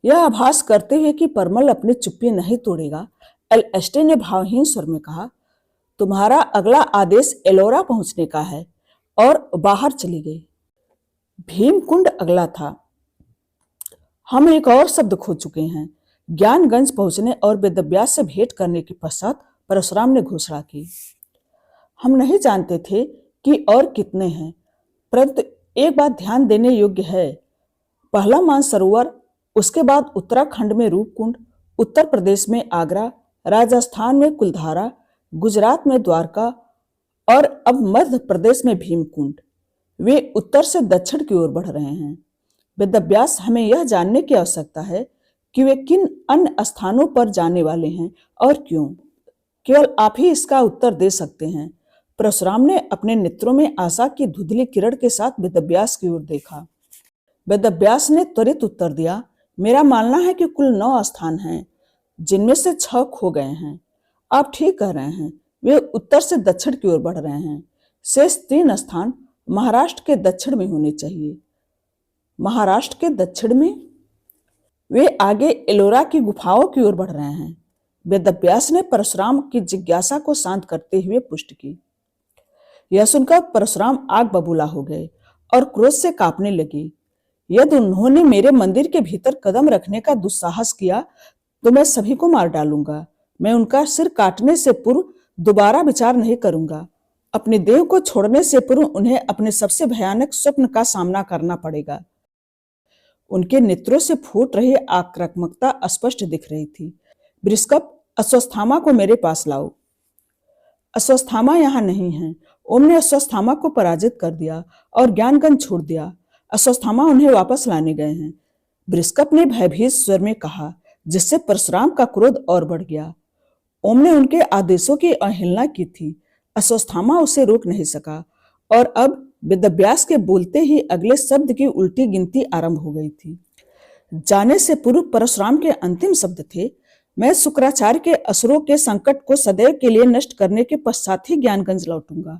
यह आभास करते हुए कि परमल अपनी चुप्पी नहीं तोड़ेगा, एलएसटी ने भावहीन स्वर में कहा, तुम्हारा अगला आदेश एलोरा पहुंचने का है, और बाहर चली गई। भीमकुंड अगला था। हम एक और शब्द खो चुके हैं। ज्ञानगंज पहुंचने और वेदव्यास से भेंट करने के पश्चात परशुराम ने घोषणा की, हम नहीं जानते थे कि और कितने हैं, परंतु एक बात ध्यान देने योग्य है। पहला मानसरोवर, उसके बाद उत्तराखंड में रूपकुंड, उत्तर प्रदेश में आगरा, राजस्थान में कुलधारा, गुजरात में द्वारका और अब मध्य प्रदेश में भीमकुंड। वे उत्तर से दक्षिण की ओर बढ़ रहे हैं। वेदव्यास, हमें यह जानने की आवश्यकता है कि वे किन अन्य स्थानों पर जाने वाले हैं और क्यों। केवल आप ही इसका उत्तर दे सकते हैं। परशुराम ने अपने नेत्रों में आशा की धुंधली किरण के साथ वेदव्यास की ओर देखा। वेदव्यास ने त्वरित उत्तर दिया, मेरा मानना है कि कुल 9 स्थान हैं, जिनमें से 6 खो गए हैं। आप ठीक कह रहे हैं, वे उत्तर से दक्षिण की ओर बढ़ रहे हैं। शेष 3 स्थान महाराष्ट्र के दक्षिण में होने चाहिए। महाराष्ट्र के दक्षिण में? वे आगे एलोरा की गुफाओं की ओर बढ़ रहे हैं। वेदव्यास ने परशुराम की जिज्ञासा को शांत करते हुए पुष्टि की। यह सुनकर परशुराम आग बबूला हो गए और क्रोध से कांपने लगे। यदि उन्होंने मेरे मंदिर के भीतर कदम रखने का दुस्साहस किया तो मैं सभी को मार डालूंगा। मैं उनका सिर काटने से पूर्व दोबारा विचार नहीं करूंगा। अपने देह को छोड़ने से पूर्व उन्हें अपने सबसे भयानक स्वप्न का सामना करना पड़ेगा। उनके नेत्रों से फूट रही आक्रामकता स्पष्ट दिख रही थी। बृहस्पति, अश्वत्थामा को मेरे पास लाओ। अश्वत्थामा यहाँ नहीं है। ओम ने अश्वत्थामा को पराजित कर दिया और ज्ञानगंज छोड़ दिया। अश्वत्थामा उन्हें वापस लाने गए हैं, बृहस्पति ने भयभीत स्वर में कहा, जिससे परशुराम का क्रोध और बढ़ गया। ओम ने उनके आदेशों की अवहेलना की थी। अश्वत्थामा उसे रोक नहीं सका और अब वेदव्यास के बोलते ही अगले शब्द की उल्टी गिनती आरंभ हो गई थी। जाने से पूर्व परशुराम के अंतिम शब्द थे, मैं शुक्राचार्य के असुरों के संकट को सदैव के लिए नष्ट करने के पश्चात ही ज्ञानगंज लौटूंगा।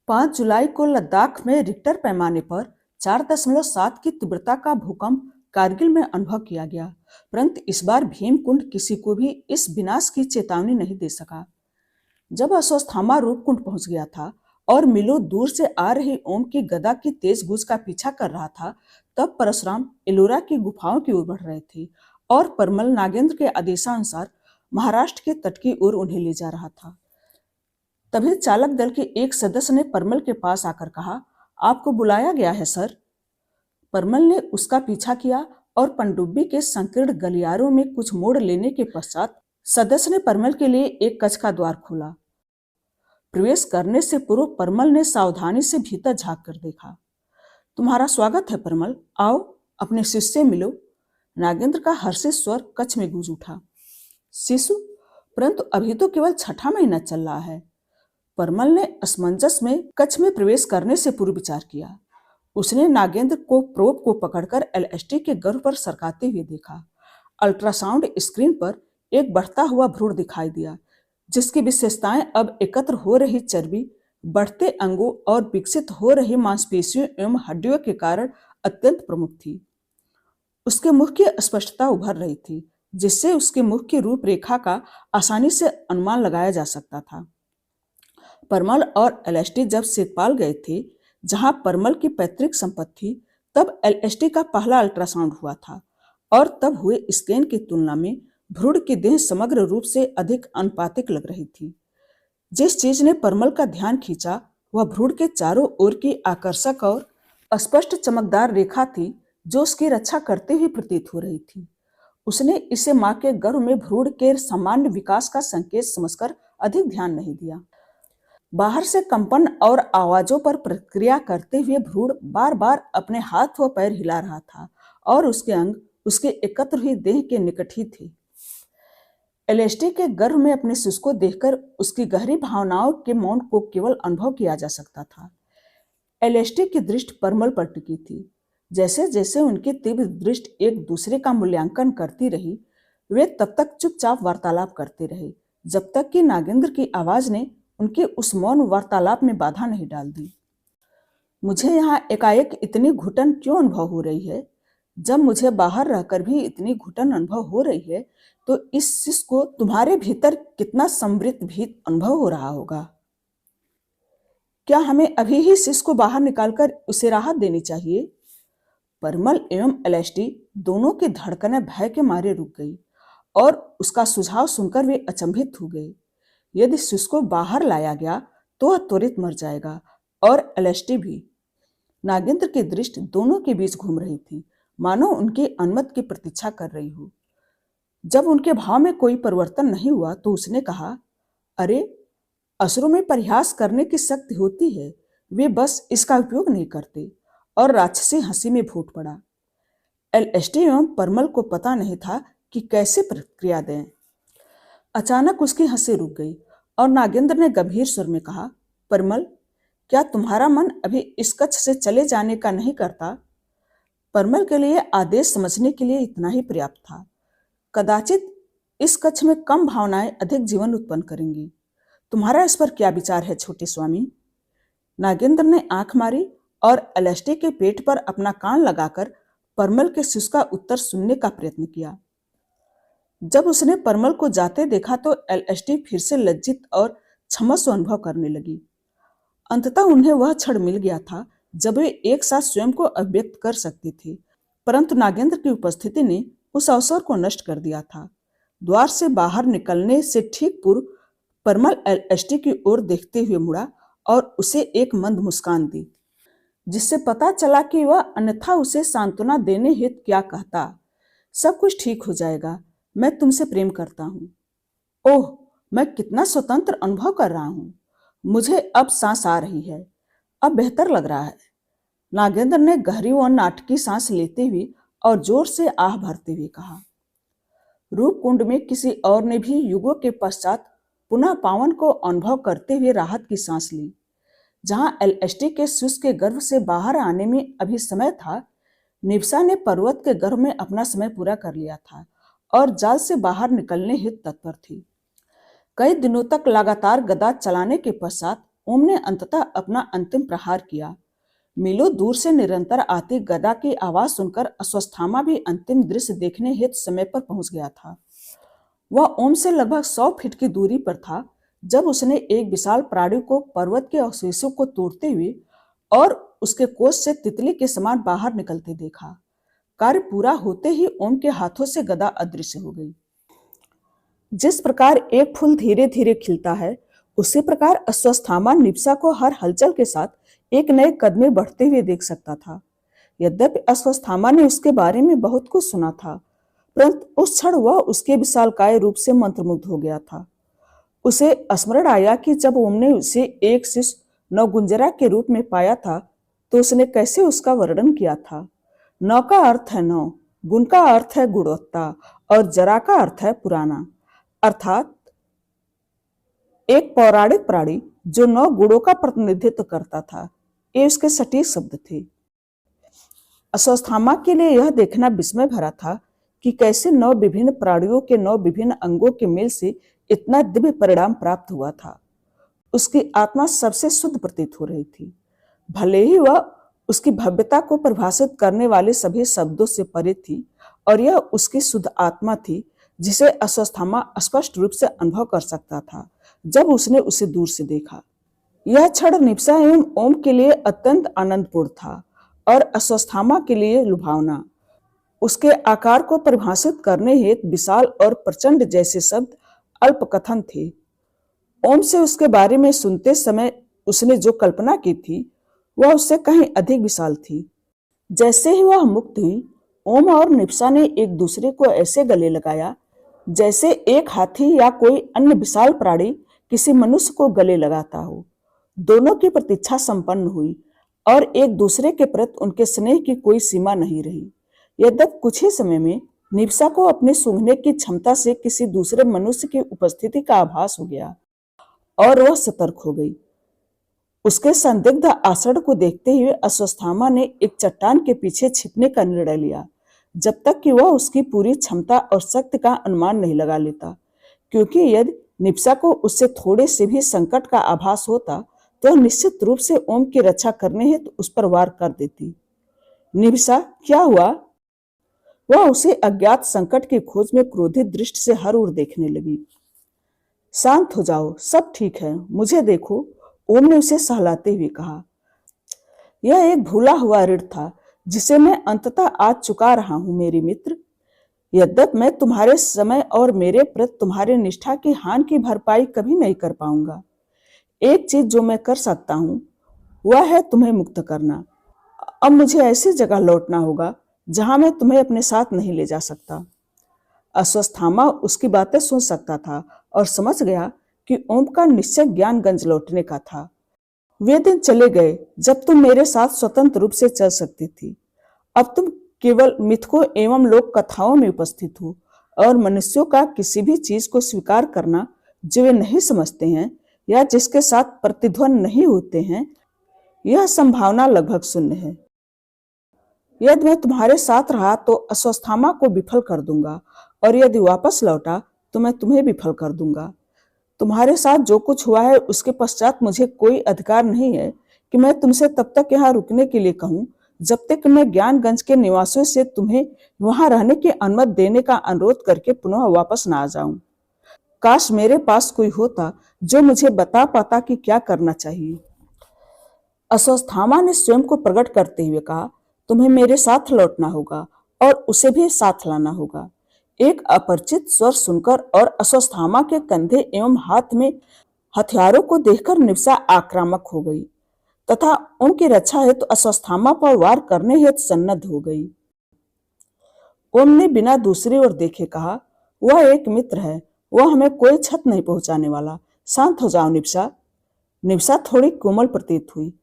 5 जुलाई को लद्दाख में रिक्टर पैमाने पर 4.7 की तीव्रता का भूकंप कारगिल में अनुभव किया गया, परंतु इस बार भीमकुंड किसी को भी इस विनाश की चेतावनी नहीं दे सका। जब अश्वत्थामा रूपकुंड पहुंच गया था और मिलो दूर से आ रही ओम की गदा की तेज गूंज का पीछा कर रहा था, तब परशुराम एलोरा की गुफाओं की ओर बढ़ रहे थे और परमल नागेंद्र के आदेशानुसार महाराष्ट्र के तट की ओर उन्हें ले जा रहा था। तभी चालक दल के एक सदस्य ने परमल के पास आकर कहा, आपको बुलाया गया है सर। परमल ने उसका पीछा किया और पनडुब्बी के संकीर्ण गलियारों में कुछ मोड़ लेने के पश्चात सदस्य ने परमल के लिए एक कक्ष का द्वार खोला। प्रवेश करने से पूर्व परमल ने सावधानी से भीतर झांक कर देखा। तुम्हारा स्वागत है परमल, आओ अपने शिष्य से मिलो। नागेंद्र का हर्षित स्वर कक्ष में गूंज उठा। शिशु? परंतु अभी तो केवल 6ठा महीना चल रहा है। परमल ने असमंजस में कक्ष में प्रवेश करने से पूर्व विचार किया। उसने नागेंद्र को प्रोब को पकड़कर एलएसटी के गर्भ पर सरकाते हुए देखा। अल्ट्रासाउंड स्क्रीन पर एक बढ़ता हुआ भ्रूण दिखाई दिया, जिसकी विशेषताएं अब एकत्र हो रही चर्बी, बढ़ते अंगों और विकसित हो रही मांसपेशियों एवं हड्डियों के कारण अत्यंत प्रमुख थी। उसके मुख की स्पष्टता उभर रही थी, जिससे उसके मुख की रूपरेखा का आसानी से अनुमान लगाया जा सकता था। परमल और एलएसटी जब सेतपाल गए थे, जहां परमल की पैतृक संपत्ति थी, तब एलएसटी का पहला अल्ट्रासाउंड हुआ था और तब हुए स्कैन की तुलना में भ्रूण की देह समग्र रूप से अधिक अनुपातिक लग रही थी। जिस चीज ने परमल का ध्यान खींचा वह भ्रूण के चारों ओर की आकर्षक और स्पष्ट चमकदार रेखा थी, जो उसकी रक्षा करते हुए प्रतीत हो रही थी। उसने इसे मां के गर्भ में भ्रूण के सामान्य विकास का संकेत समझकर अधिक ध्यान नहीं दिया। बाहर से कंपन और आवाजों पर प्रतिक्रिया करते हुए भ्रूण बार बार अपने हाथ व पैर हिला रहा था और उसके अंग उसके एकत्र हुई देह के निकट ही थे। एलएसटी के गर्भ में अपने शिशु को देखकर उसकी गहरी भावनाओं के मौन को केवल अनुभव किया जा सकता था। एलएसटी की दृष्टि परमल पर टिकी थी। जैसे जैसे उनकी तीव्र दृष्टि एक दूसरे का मूल्यांकन करती रही, वे तब तक चुपचाप वार्तालाप करते रहे, जब तक कि नागेंद्र की आवाज ने उनके उस मौन वार्तालाप में बाधा नहीं डाल दी। मुझे यहाँ एकाएक इतनी घुटन क्यों अनुभव हो रही है? जब मुझे बाहर रहकर भी इतनी घुटन अनुभव हो रही है, तो इस शिष्य को तुम्हारे भीतर कितना समृद्ध भी अनुभव हो रहा होगा। क्या हमें अभी ही शिष्य को बाहर निकालकर उसे राहत देनी चाहिए? परमल एवं एलएसडी दोनों की धड़कनें भय के मारे रुक गई और उसका सुझाव सुनकर वे अचंभित हो गए। यदि शिष्य को बाहर लाया गया तो वह त्वरित मर जाएगा और एलएसडी भी। नागेंद्र की दृष्टि दोनों के बीच घूम रही थी, मानो उनकी अनुमति की प्रतीक्षा कर रही हो। जब उनके भाव में कोई परिवर्तन नहीं हुआ तो उसने कहा, अरे, असुरों में परिहास करने की शक्ति होती है, वे बस इसका उपयोग नहीं करते। और राक्षसी हंसी में फूट पड़ा। एलएसडी एवं परमल को पता नहीं था कि कैसे प्रतिक्रिया दें। अचानक उसकी हंसी रुक गई और नागेंद्र ने गंभीर स्वर में कहा, परमल, क्या तुम्हारा मन अभी इस कक्ष से चले जाने का नहीं करता? परमल के लिए आदेश समझने के लिए इतना ही पर्याप्त था। कदाचित इस कक्ष में कम भावनाएं अधिक जीवन उत्पन्न करेंगी। तुम्हारा इस पर क्या विचार है छोटे स्वामी? नागेंद्र ने आंख मारी और एलएसडी के पेट पर अपना कान लगाकर परमल के शिष्य का उत्तर सुनने का प्रयत्न किया। जब उसने परमल को जाते देखा तो एलएसडी फिर से लज्जित और क्षमस्व अनुभव करने लगी। अंततः उन्हें वह क्षण मिल गया था जब वे एक साथ स्वयं को अभिव्यक्त कर सकती थी, परंतु नागेंद्र की उपस्थिति ने उस अवसर को नष्ट कर दिया था। द्वार से बाहर निकलने से ठीक पूर्व परमल एलएसडी की ओर देखते हुए मुड़ा और उसे एक मंद मुस्कान दी, जिससे पता चला कि वह अन्यथा उसे सांत्वना देने हेतु क्या कहता। सब कुछ ठीक हो जाएगा, मैं तुमसे प्रेम करता हूँ। ओह, मैं कितना स्वतंत्र अनुभव कर रहा हूँ। मुझे अब सांस आ रही है, अब बेहतर लग रहा है। नागेंद्र ने गहरी और नाटकी सांस लेते हुए और जोर से आह भरते हुए कहा। रूपकुंड में किसी और ने भी युगों के पश्चात पुनः पावन को अनुभव करते हुए राहत की सांस ली। जहां एलएसडी के शिष्य के गर्भ से बाहर आने में अभी समय था, निवसा ने पर्वत के गर्भ में अपना समय पूरा कर लिया था और जाल से बाहर निकलने हेतु तत्पर थी। कई दिनों तक लगातार गदा चलाने के पश्चात ओम ने अंततः अपना अंतिम प्रहार किया। मीलों दूर से निरंतर आती गदा की आवाज सुनकर अश्वत्थामा भी अंतिम दृश्य देखने हेतु समय पर पहुंच गया था। वह ओम से लगभग 100 फीट की दूरी पर था जब उसने एक विशाल प्राणी को पर्वत के अवशेषों को तोड़ते हुए और उसके कोष से तितली के समान बाहर निकलते देखा। कार्य पूरा होते ही ओम के हाथों से गदा अदृश्य हो गई। जिस प्रकार एक फूल धीरे धीरे खिलता है, उसी प्रकार अश्वत्थामा निवसा को हर हलचल के साथ एक नए कदम बढ़ते हुए देख सकता था। यद्यपि अश्वत्थामा ने उसके बारे में बहुत कुछ सुना था, परंतु उस क्षण वह उसके विशालकाय रूप से मंत्रमुग्ध हो गया था। उसे स्मरण आया कि जब ओम ने उसे एक शिष्य नवगुंजरा के रूप में पाया था तो उसने कैसे उसका वर्णन किया था। नौ का अर्थ है नौ, गुण का अर्थ है गुणवत्ता और जरा का अर्थ है पुराना, अर्थात एक पौराणिक प्राणी जो 9 गुणों का प्रतिनिधित्व करता था। ये उसके सटीक शब्द थे। अश्वत्थामा के लिए यह देखना विस्मय भरा था कि कैसे 9 विभिन्न प्राणियों के 9 विभिन्न अंगों के मेल से इतना दिव्य परिणाम प्राप्त हुआ था। उसकी आत्मा सबसे शुद्ध प्रतीत हो रही थी। भले ही वह उसकी भव्यता को परिभाषित करने वाले सभी शब्दों से परे थी और यह उसकी शुद्ध आत्मा थी जिसे अश्वत्थामा स्पष्ट रूप से अनुभव कर सकता था जब उसने उसे दूर से देखा। यह क्षण निवसा एवं ओम के लिए अत्यंत आनंदपूर्ण था और अश्वत्थामा के लिए लुभावना। उसके आकार को परिभाषित करने हेतु विशाल और प्रचंड जैसे शब्द अल्पकथन थे। ओम से उसके बारे में सुनते समय उसने जो कल्पना की थी वह उससे कहीं अधिक विशाल थी। जैसे ही वह मुक्त हुई, ओम और निवसा ने एक दूसरे को ऐसे गले लगाया जैसे एक हाथी या कोई अन्य विशाल प्राणी किसी मनुष्य को गले लगाता हो। दोनों की प्रतीक्षा संपन्न हुई और एक दूसरे के प्रति उनके स्नेह की कोई सीमा नहीं रही। यद्यपि कुछ ही समय में निवसा को अपने सूंघने की क्षमता से किसी दूसरे मनुष्य की उपस्थिति का आभास हो गया और वह सतर्क हो गई। उसके संदिग्ध आचरण को देखते हुए अश्वत्थामा ने एक चट्टान के पीछे छिपने का निर्णय लिया जब तक कि वह उसकी पूरी क्षमता और शक्ति का अनुमान नहीं लगा लेता, क्योंकि यदि निवसा को उससे थोड़े से भी संकट का आभास होता तो निश्चित रूप से ओम की रक्षा करने हेतु उस पर वार कर देती। निवसा, क्या हुआ? वह उसे अज्ञात संकट की खोज में क्रोधित दृष्टि से हर ओर देखने लगी। शांत हो जाओ, सब ठीक है, मुझे देखो, ओम ने उसे सहलाते हुए कहा। यह एक भूला हुआ ऋण था जिसे मैं अंततः आज चुका रहा हूं मेरे मित्र। यद्यपि मैं तुम्हारे समय और मेरे प्रति तुम्हारे निष्ठा की हानि की भरपाई कभी नहीं कर पाऊंगा, एक चीज जो मैं कर सकता हूं वह है तुम्हें मुक्त करना। अब मुझे ऐसी जगह लौटना होगा जहां मैं तुम्हें अपने साथ नहीं ले जा सकता। अश्वत्थामा उसकी बातें सुन सकता था और समझ गया कि ओम का निश्चय ज्ञानगंज लौटने का था। वे दिन चले गए जब तुम मेरे साथ स्वतंत्र रूप से चल सकती थी। अब तुम केवल मिथकों एवं लोक कथाओं में उपस्थित हो और मनुष्यों का किसी भी चीज को स्वीकार करना जो वे नहीं समझते हैं या जिसके साथ प्रतिध्वनि नहीं होते हैं, यह संभावना लगभग शून्य है। यदि मैं तुम्हारे साथ रहा तो अश्वत्थामा को विफल कर दूंगा और यदि वापस लौटा तो मैं तुम्हें विफल कर दूंगा। तुम्हारे साथ जो कुछ हुआ है उसके पश्चात मुझे कोई अधिकार नहीं है कि मैं तुमसे तब तक यहाँ रुकने के लिए कहूं जब तक मैं ज्ञानगंज के निवासियों से तुम्हें वहां रहने की अनुमति देने का अनुरोध करके पुनः वापस न आ जाऊं। काश मेरे पास कोई होता जो मुझे बता पाता कि क्या करना चाहिए। अश्वत्थामा ने स्वयं को प्रकट करते हुए कहा, तुम्हें मेरे साथ लौटना होगा और उसे भी साथ लाना होगा। एक अपरिचित स्वर सुनकर और अश्वत्थामा के कंधे एवं हाथ में हथियारों को देखकर निवसा आक्रामक हो गई तथा उनकी रक्षा हेतु अश्वत्थामा पर वार करने हेतु सन्नद्ध हो गई। ओम ने बिना दूसरी ओर देखे कहा, वह एक मित्र है, वह हमें कोई क्षत नहीं पहुंचाने वाला। शांत हो जाओ निवसा। निवसा थोड़ी कोमल प्रतीत हुई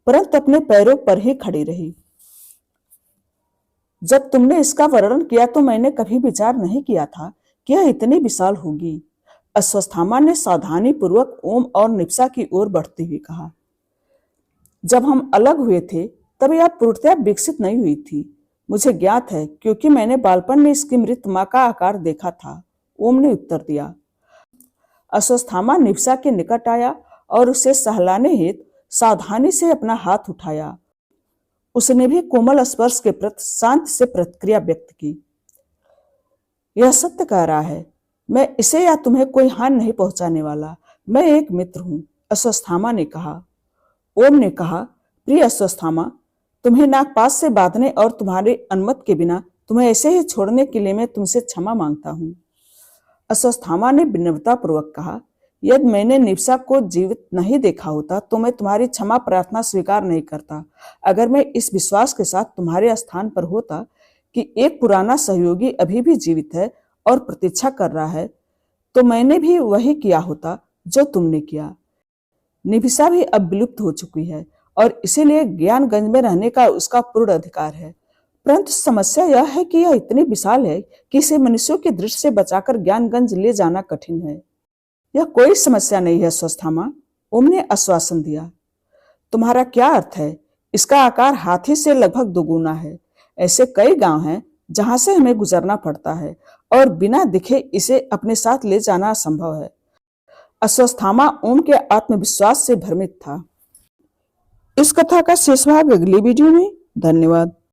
परंतु अपने पैरों पर ही खड़ी रही। जब तुमने इसका वर्णन किया तो मैंने कभी विचार नहीं किया था कि यह इतनी विशाल होगी। अश्वत्थामा ने सावधानी पूर्वक ओम और निवसा की ओर बढ़ते हुए कहा। जब हम अलग हुए थे तब यह पूर्णतया विकसित नहीं हुई थी, मुझे ज्ञात है क्योंकि मैंने बालपन में इसकी मृत मां का आकार देखा था, ओम ने उत्तर दिया। अश्वत्थामा निवसा के निकट आया और उसे सहलाने हेतु सावधानी से अपना हाथ उठाया। उसने भी कोमल स्पर्श के प्रति शांति से प्रतिक्रिया व्यक्त की। यह सत्य कह रहा है, मैं इसे या तुम्हें कोई हानि नहीं पहुंचाने वाला, मैं एक मित्र हूं, अश्वत्थामा ने कहा। ओम ने कहा, प्रिय अश्वत्थामा, तुम्हें नागपाश से बांधने और तुम्हारी अनुमति के बिना तुम्हें ऐसे ही छोड़ने के लिए मैं तुमसे क्षमा मांगता हूं। अश्वत्थामा ने विनम्रता पूर्वक कहा, यदि मैंने निवसा को जीवित नहीं देखा होता तो मैं तुम्हारी क्षमा प्रार्थना स्वीकार नहीं करता। अगर मैं इस विश्वास के साथ तुम्हारे स्थान पर होता कि एक पुराना सहयोगी अभी भी जीवित है और प्रतीक्षा कर रहा है, तो मैंने भी वही किया होता जो तुमने किया। निविसा भी अब विलुप्त हो चुकी है और इसीलिए ज्ञानगंज में रहने का उसका पूर्ण अधिकार है, परंतु समस्या यह है कि यह इतनी विशाल है कि इसे मनुष्यों की दृष्टि से बचाकर ज्ञानगंज ले जाना कठिन है। यह कोई समस्या नहीं है अश्वत्थामा, ओम ने आश्वासन दिया। तुम्हारा क्या अर्थ है? इसका आकार हाथी से लगभग दोगुना है। ऐसे कई गांव हैं जहां से हमें गुजरना पड़ता है और बिना दिखे इसे अपने साथ ले जाना असंभव है। अश्वत्थामा ओम के आत्मविश्वास से भ्रमित था। इस कथा का शेष भाग अगली वीडियो में। धन्यवाद।